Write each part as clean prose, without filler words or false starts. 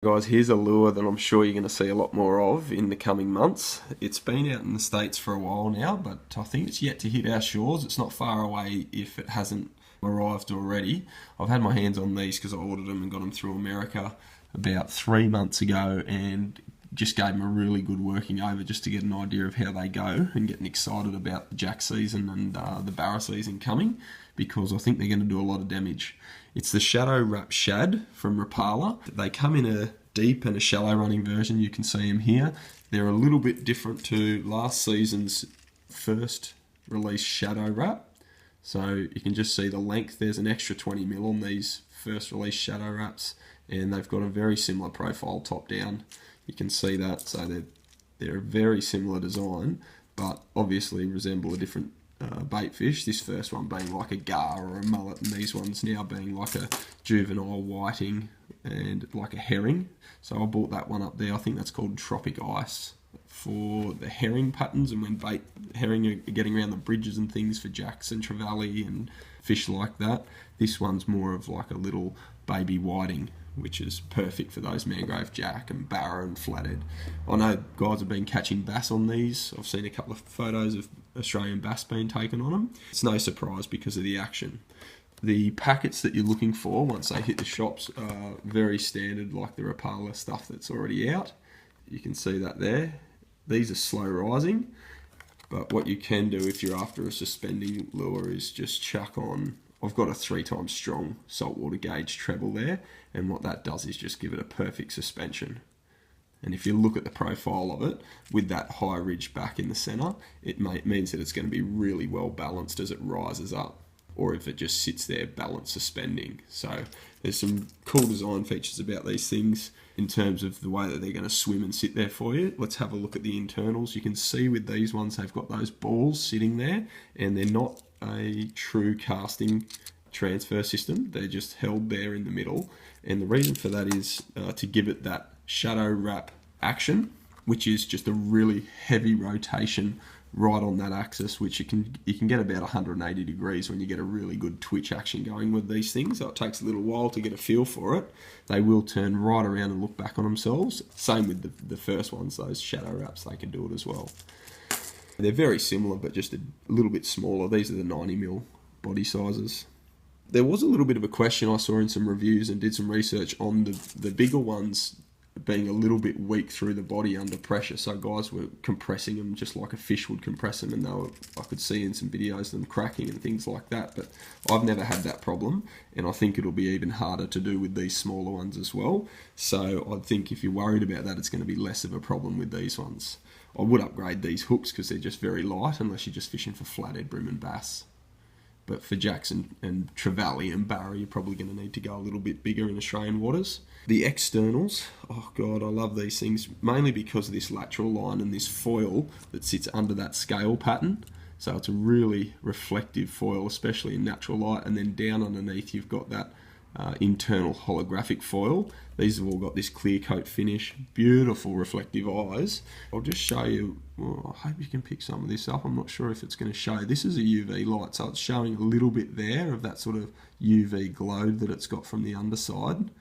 Guys, here's a lure that I'm sure you're going to see a lot more of in the coming months. It's been out in the States for a while now, but I think it's yet to hit our shores. It's not far away if it hasn't arrived already. I've had my hands on these because I ordered them and got them through America about 3 months ago and just gave them a really good working over just to get an idea of how they go and getting excited about the jack season and the barra season coming, because I think they're going to do a lot of damage. It's the Shadow Wrap Shad from Rapala. They come in a deep and a shallow running version. You can see them here. They're a little bit different to last season's first release Shadow Wrap. So you can just see the length. There's an extra 20mm on these first release Shadow Wraps, and they've got a very similar profile top down. You can see that. So they're a very similar design, but obviously resemble a different bait fish. This first one being like a gar or a mullet, and these ones now being like a juvenile whiting and like a herring. So I bought that one up there. I think that's called Tropic Ice for the herring patterns, and when herring are getting around the bridges and things for jacks and trevally and fish like that. This one's more of like a little baby whiting, which is perfect for those mangrove jack and barra and flathead. I know guys have been catching bass on these. I've seen a couple of photos of Australian bass being taken on them. It's no surprise because of the action. The packets that you're looking for once they hit the shops are very standard, like the Rapala stuff that's already out. You can see that there. These are slow rising, but what you can do if you're after a suspending lure is just chuck on. I've got a 3 times strong saltwater gauge treble there, and what that does is just give it a perfect suspension. And if you look at the profile of it, with that high ridge back in the centre, it means that it's going to be really well balanced as it rises up, or if it just sits there balanced suspending. So there's some cool design features about these things in terms of the way that they're going to swim and sit there for you. Let's have a look at the internals. You can see with these ones they've got those balls sitting there, and they're not a true casting transfer system. They're just held there in the middle, and the reason for that is to give it that shadow wrap action, which is just a really heavy rotation right on that axis, which you can get about 180 degrees when you get a really good twitch action going with these things. So it takes a little while to get a feel for it. They will turn right around and look back on themselves. Same with the first ones, those shadow wraps, they can do it as well. They're very similar, but just a little bit smaller. These are the 90mm body sizes. There was a little bit of a question I saw in some reviews and did some research on the bigger ones being a little bit weak through the body under pressure. So guys were compressing them just like a fish would compress them, and I could see in some videos them cracking and things like that. But I've never had that problem, and I think it'll be even harder to do with these smaller ones as well. So I think if you're worried about that, it's going to be less of a problem with these ones. I would upgrade these hooks because they're just very light, unless you're just fishing for flathead, bream and bass. But for jacks and trevally and barra, you're probably going to need to go a little bit bigger in Australian waters. The externals, oh god, I love these things, mainly because of this lateral line and this foil that sits under that scale pattern. So it's a really reflective foil, especially in natural light. And then down underneath, you've got that internal holographic foil. These have all got this clear coat finish, beautiful reflective eyes. I'll just show you. I hope you can pick some of this up. I'm not sure if it's going to show. This is a UV light, so it's showing a little bit there of that sort of UV glow that it's got from the underside.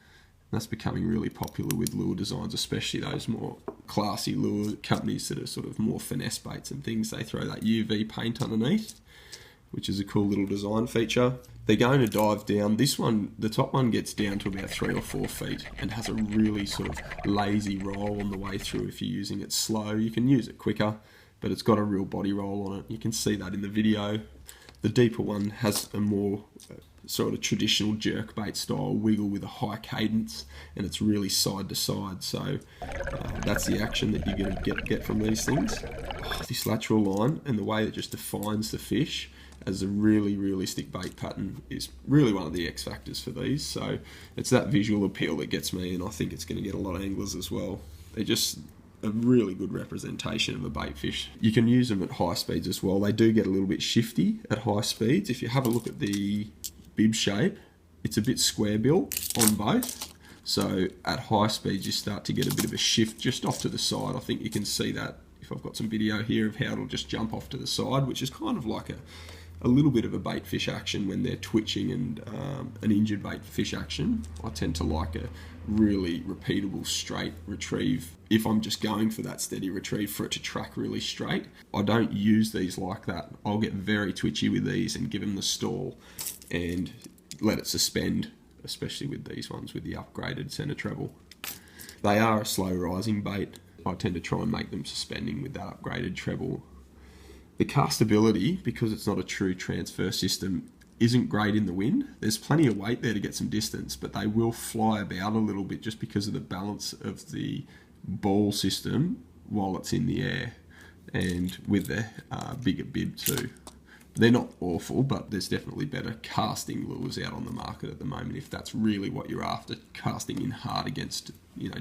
That's becoming really popular with lure designs, especially those more classy lure companies that are sort of more finesse baits and things. They throw that UV paint underneath, which is a cool little design feature. They're going to dive down. This one, the top one, gets down to about 3 or 4 feet and has a really sort of lazy roll on the way through. If you're using it slow, you can use it quicker, but it's got a real body roll on it. You can see that in the video. The deeper one has a more sort of traditional jerkbait style wiggle with a high cadence, and it's really side to side. So that's the action that you're going to get from these things. This lateral line and the way it just defines the fish as a really realistic bait pattern is really one of the X factors for these. So it's that visual appeal that gets me, and I think it's going to get a lot of anglers as well. They're just a really good representation of a bait fish. You can use them at high speeds as well. They do get a little bit shifty at high speeds. If you have a look at the bib shape, it's a bit square built on both. So at high speeds you start to get a bit of a shift just off to the side. I think you can see that if I've got some video here of how it'll just jump off to the side, which is kind of like a little bit of a bait fish action when they're twitching and an injured bait fish action. I tend to like a really repeatable straight retrieve. If I'm just going for that steady retrieve, for it to track really straight, I don't use these like that. I'll get very twitchy with these and give them the stall and let it suspend, especially with these ones with the upgraded centre treble. They are a slow rising bait. I tend to try and make them suspending with that upgraded treble. The castability, because it's not a true transfer system, isn't great in the wind. There's plenty of weight there to get some distance, but they will fly about a little bit just because of the balance of the ball system while it's in the air, and with the bigger bib too. They're not awful, but there's definitely better casting lures out on the market at the moment if that's really what you're after, casting in hard against,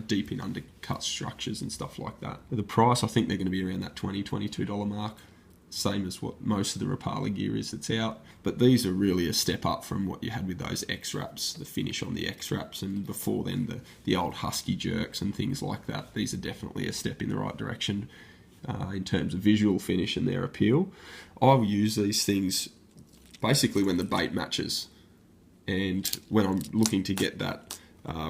deep in undercut structures and stuff like that. But the price, I think they're going to be around that $20, $22 mark. Same as what most of the Rapala gear is that's out. But these are really a step up from what you had with those X-Wraps, the finish on the X-Wraps, and before then the old Husky jerks and things like that. These are definitely a step in the right direction in terms of visual finish and their appeal. I will use these things basically when the bait matches and when I'm looking to get that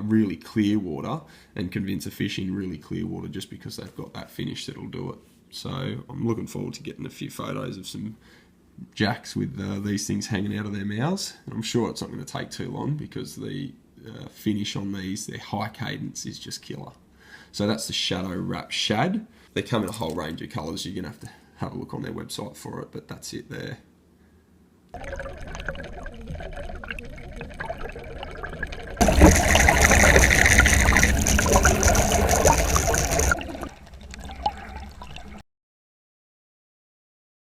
really clear water and convince a fish in really clear water, just because they've got that finish that'll do it. So I'm looking forward to getting a few photos of some jacks with these things hanging out of their mouths. And I'm sure it's not going to take too long because the finish on these, their high cadence is just killer. So that's the Shadow Wrap Shad. They come in a whole range of colours. You're going to have a look on their website for it, but that's it there.